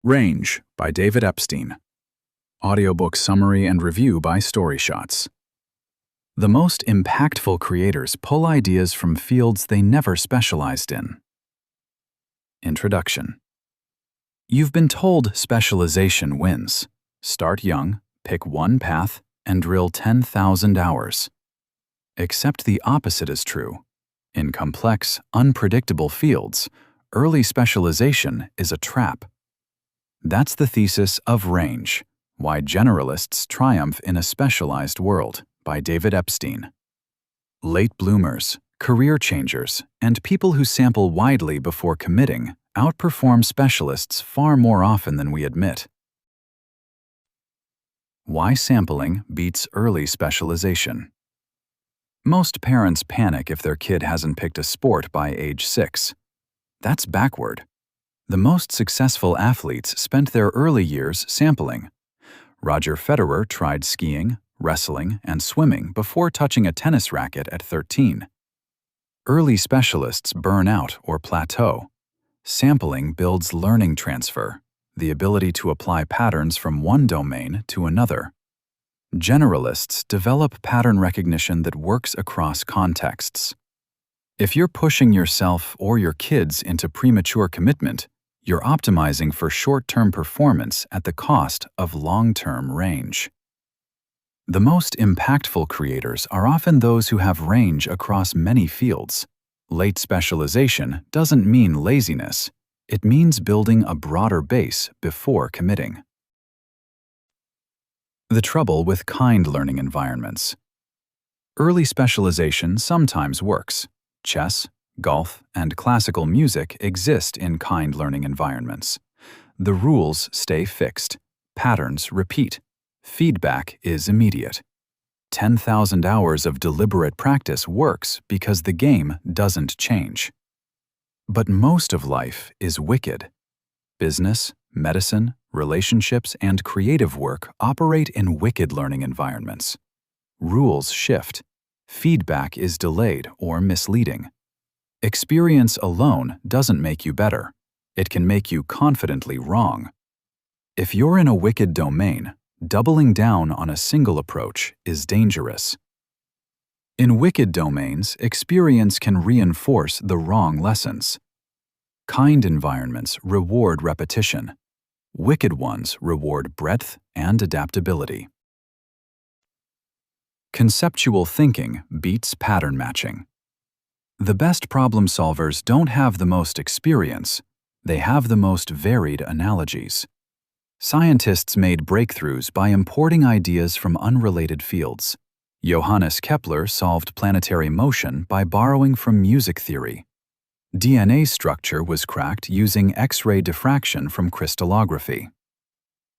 Range by David Epstein. Audiobook summary and review by StoryShots. The most impactful creators pull ideas from fields they never specialized in. Introduction. You've been told specialization wins. Start young, pick one path, and drill 10,000 hours. Except the opposite is true. In complex, unpredictable fields, early specialization is a trap. That's the thesis of Range, Why Generalists Triumph in a Specialized World by David Epstein. Late bloomers, career changers, and people who sample widely before committing outperform specialists far more often than we admit. Why sampling beats early specialization. Most parents panic if their kid hasn't picked a sport by age 6. That's backward. The most successful athletes spent their early years sampling. Roger Federer tried skiing, wrestling, and swimming before touching a tennis racket at 13. Early specialists burn out or plateau. Sampling builds learning transfer, the ability to apply patterns from one domain to another. Generalists develop pattern recognition that works across contexts. If you're pushing yourself or your kids into premature commitment, you're optimizing for short-term performance at the cost of long-term range. The most impactful creators are often those who have range across many fields. Late specialization doesn't mean laziness. It means building a broader base before committing. The trouble with kind learning environments. Early specialization sometimes works. Chess, golf, and classical music exist in kind learning environments. The rules stay fixed. Patterns repeat. Feedback is immediate. 10,000 hours of deliberate practice works because the game doesn't change. But most of life is wicked. Business, medicine, relationships, and creative work operate in wicked learning environments. Rules shift. Feedback is delayed or misleading. Experience alone doesn't make you better. It can make you confidently wrong. If you're in a wicked domain, doubling down on a single approach is dangerous. In wicked domains, experience can reinforce the wrong lessons. Kind environments reward repetition. Wicked ones reward breadth and adaptability. Conceptual thinking beats pattern matching. The best problem solvers don't have the most experience. They have the most varied analogies. Scientists made breakthroughs by importing ideas from unrelated fields. Johannes Kepler solved planetary motion by borrowing from music theory. DNA structure was cracked using X-ray diffraction from crystallography.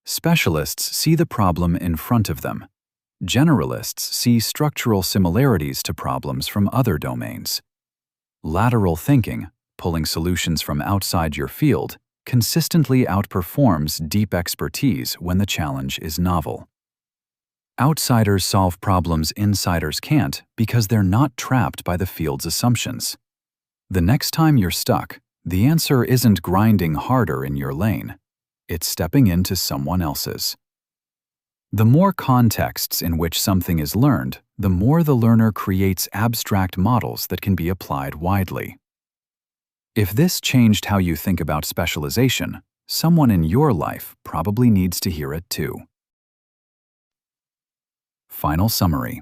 Specialists see the problem in front of them. Generalists see structural similarities to problems from other domains. Lateral thinking, pulling solutions from outside your field, consistently outperforms deep expertise when the challenge is novel. Outsiders solve problems insiders can't because they're not trapped by the field's assumptions. The next time you're stuck, the answer isn't grinding harder in your lane. It's stepping into someone else's. The more contexts in which something is learned, the more the learner creates abstract models that can be applied widely. If this changed how you think about specialization, someone in your life probably needs to hear it too. Final summary.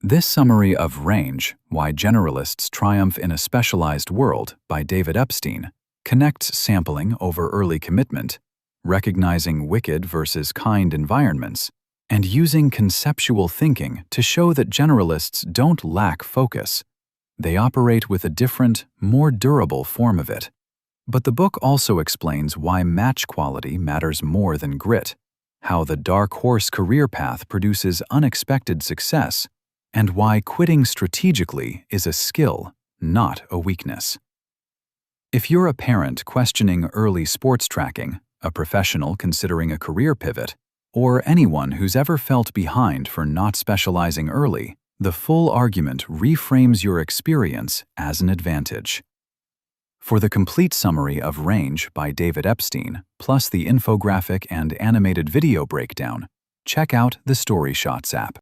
This summary of Range, Why Generalists Triumph in a Specialized World by David Epstein connects sampling over early commitment, recognizing wicked versus kind environments, and using conceptual thinking to show that generalists don't lack focus. They operate with a different, more durable form of it. But the book also explains why match quality matters more than grit, how the dark horse career path produces unexpected success, and why quitting strategically is a skill, not a weakness. If you're a parent questioning early sports tracking, a professional considering a career pivot, or anyone who's ever felt behind for not specializing early, the full argument reframes your experience as an advantage. For the complete summary of range by David Epstein, plus the infographic and animated video breakdown, check out the StoryShots app.